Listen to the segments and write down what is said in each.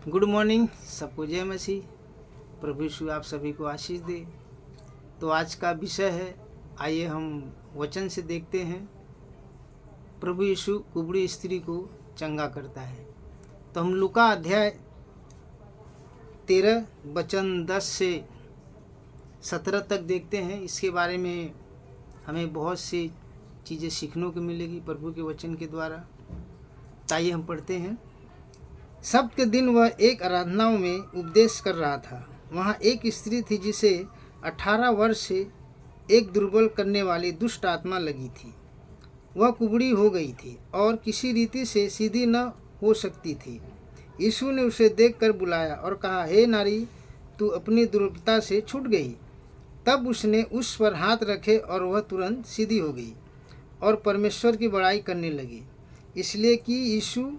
Good morning, सबको जय मसीह। प्रभु यीशु आप सभी को आशीष दे। तो आज का विषय है, आइए हम वचन से देखते हैं। प्रभु यीशु कुबड़ी स्त्री को चंगा करता है। तो हम लूका अध्याय 13 वचन 10 से 17 तक देखते हैं। इसके बारे में हमें बहुत सी चीज़ें सीखने को मिलेगी प्रभु के वचन के द्वारा। ताइए हम पढ़ते हैं। सब्त के दिन वह एक आराधनाओं में उपदेश कर रहा था। वहाँ एक स्त्री थी जिसे 18 वर्ष से एक दुर्बल करने वाली दुष्ट आत्मा लगी थी। वह कुबड़ी हो गई थी और किसी रीति से सीधी न हो सकती थी। यीशु ने उसे देखकर बुलाया और कहा, हे नारी, तू अपनी दुर्बलता से छूट गई। तब उसने उस पर हाथ रखे और वह तुरंत सीधी हो गई और परमेश्वर की बड़ाई करने लगी, इसलिए कि यीशु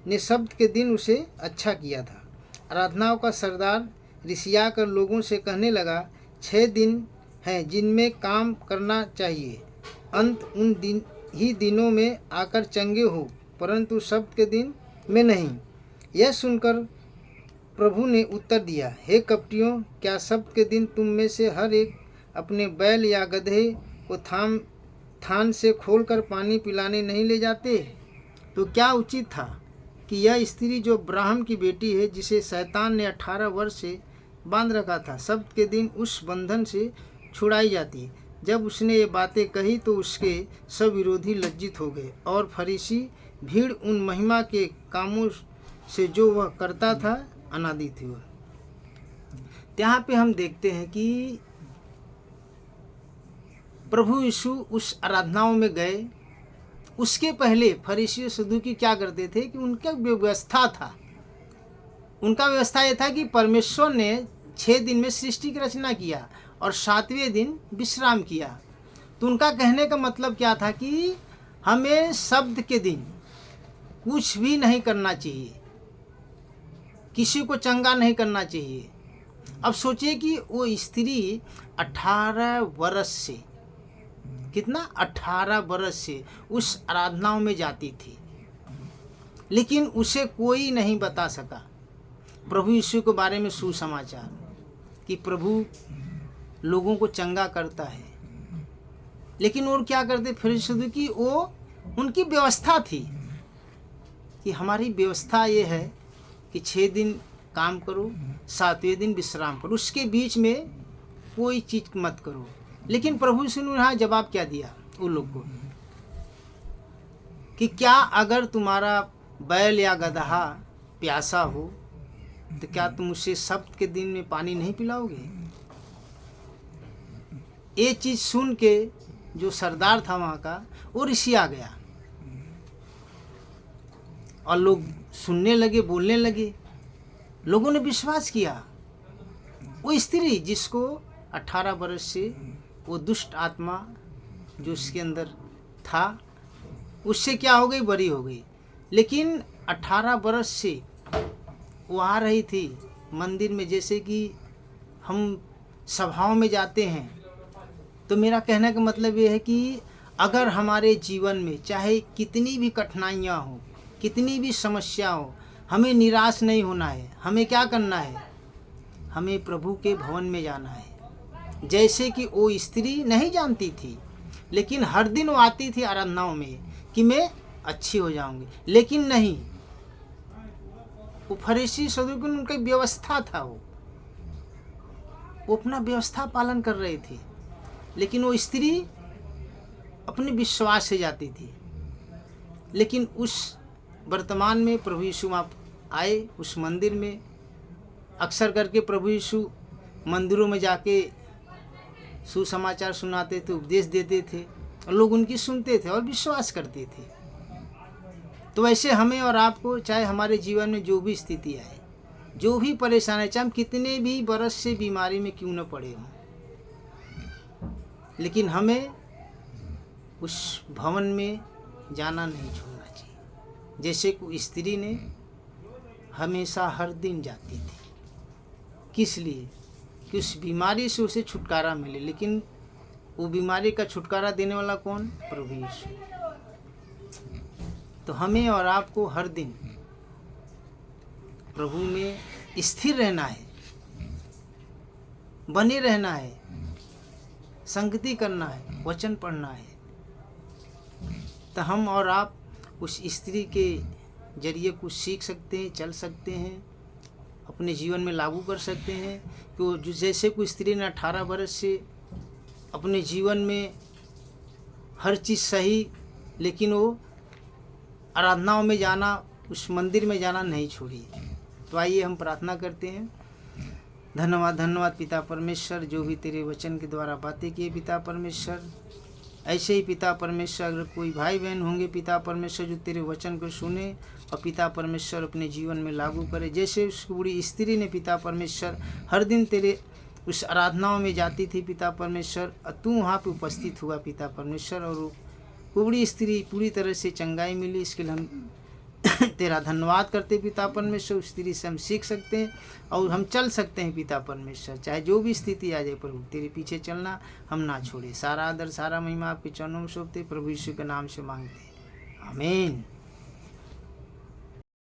ने सब्त के दिन उसे अच्छा किया था। आराधनाओं का सरदार रिसिया कर लोगों से कहने लगा, 6 दिन हैं जिनमें काम करना चाहिए। अंत उन दिनों में आकर चंगे हो, परंतु सब्त के दिन में नहीं। यह सुनकर प्रभु ने उत्तर दिया, हे कपटियों, क्या सब्त के दिन तुम में से हर एक अपने बैल या गधे को थान से खोलकर पानी पिलाने नहीं ले जाते? तो क्या उचित था कि यह स्त्री जो अब्राहम की बेटी है, जिसे शैतान ने 18 वर्ष से बांध रखा था, सब्त के दिन उस बंधन से छुड़ाई जाती। जब उसने ये बातें कही तो उसके सब विरोधी लज्जित हो गए और फरीसी भीड़ उन महिमा के कामों से जो वह करता था आनंदित हुआ। यहाँ पे हम देखते हैं कि प्रभु यीशु उस आराधनाओं में गए। उसके पहले फरीसी सदूकी क्या करते थे कि उनका व्यवस्था था। उनका व्यवस्था यह था कि परमेश्वर ने 6 दिन में सृष्टि की रचना किया और 7वें दिन विश्राम किया। तो उनका कहने का मतलब क्या था कि हमें शब्द के दिन कुछ भी नहीं करना चाहिए, किसी को चंगा नहीं करना चाहिए। अब सोचिए कि वो स्त्री 18 वर्ष से, कितना, 18 वर्ष से उस आराधनाओं में जाती थी, लेकिन उसे कोई नहीं बता सका प्रभु यीशु के बारे में सुसमाचार कि प्रभु लोगों को चंगा करता है। लेकिन और क्या करते फरीसी की, वो उनकी व्यवस्था थी कि हमारी व्यवस्था ये है कि 6 दिन काम करो, 7वें दिन विश्राम करो, उसके बीच में कोई चीज़ मत करो। लेकिन प्रभु यीशु ने यहाँ जवाब क्या दिया उन लोग को कि क्या अगर तुम्हारा बैल या गदहा प्यासा हो तो क्या तुम उसे सब्त के दिन में पानी नहीं पिलाओगे? ये चीज़ सुन के जो सरदार था वहाँ का, वो रिसिया गया और लोग सुनने लगे, बोलने लगे। लोगों ने विश्वास किया। वो स्त्री जिसको 18 वर्ष से वो दुष्ट आत्मा जो उसके अंदर था, उससे क्या हो गई, बरी हो गई। लेकिन 18 वर्ष से वो आ रही थी मंदिर में। जैसे कि हम सभाओं में जाते हैं, तो मेरा कहने का मतलब ये है कि अगर हमारे जीवन में चाहे कितनी भी कठिनाइयाँ हो, कितनी भी समस्या हो, हमें निराश नहीं होना है। हमें क्या करना है? हमें प्रभु के भवन में जाना है। जैसे कि वो स्त्री नहीं जानती थी, लेकिन हर दिन वो आती थी आराधनाओं में कि मैं अच्छी हो जाऊंगी, लेकिन नहीं, वो फरीसी सदूकी उनका व्यवस्था था। वो अपना व्यवस्था पालन कर रहे थे, लेकिन वो स्त्री अपने विश्वास से जाती थी। लेकिन उस वर्तमान में प्रभु यीशु आप आए उस मंदिर में। अक्सर करके प्रभु यीशु मंदिरों में जाके सुसमाचार सुनाते थे, उपदेश देते थे और लोग उनकी सुनते थे और विश्वास करते थे। तो वैसे हमें और आपको, चाहे हमारे जीवन में जो भी स्थिति आए, जो भी परेशानी है, चाहे हम कितने भी बरस से बीमारी में क्यों न पड़े हों, लेकिन हमें उस भवन में जाना नहीं छोड़ना चाहिए। जैसे कि स्त्री ने हमेशा हर दिन जाती थी। किस लिए? कि उस बीमारी से उसे छुटकारा मिले। लेकिन वो बीमारी का छुटकारा देने वाला कौन? प्रभु यीशु। तो हमें और आपको हर दिन प्रभु में स्थिर रहना है, बने रहना है, संगति करना है, वचन पढ़ना है, तो हम और आप उस स्त्री के जरिए कुछ सीख सकते हैं, चल सकते हैं, अपने जीवन में लागू कर सकते हैं। कि जैसे कोई स्त्री ने 18 वर्ष से अपने जीवन में हर चीज़ सही, लेकिन वो आराधनाओं में जाना, उस मंदिर में जाना नहीं छोड़ी। तो आइए हम प्रार्थना करते हैं। धन्यवाद धन्यवाद पिता परमेश्वर, जो भी तेरे वचन के द्वारा बातें किए पिता परमेश्वर, ऐसे ही पिता परमेश्वर अगर कोई भाई बहन होंगे पिता परमेश्वर जो तेरे वचन को सुने और पिता परमेश्वर अपने जीवन में लागू करे। जैसे उस बूढ़ी स्त्री ने पिता परमेश्वर हर दिन तेरे उस आराधनाओं में जाती थी पिता परमेश्वर, और तू वहाँ पे उपस्थित हुआ पिता परमेश्वर, और वो बूढ़ी स्त्री पूरी तरह से चंगाई मिली। इसके लिए हम तेरा धन्यवाद करते पिता परमेश्वर। उस स्त्री से हम सीख सकते हैं और हम चल सकते हैं पिता परमेश्वर। चाहे जो भी स्थिति आ जाए प्रभु, तेरे पीछे चलना हम ना छोड़े। सारा आदर सारा महिमा आपके चरणों में सौंपते प्रभु यीशु के नाम से मांगते, आमीन।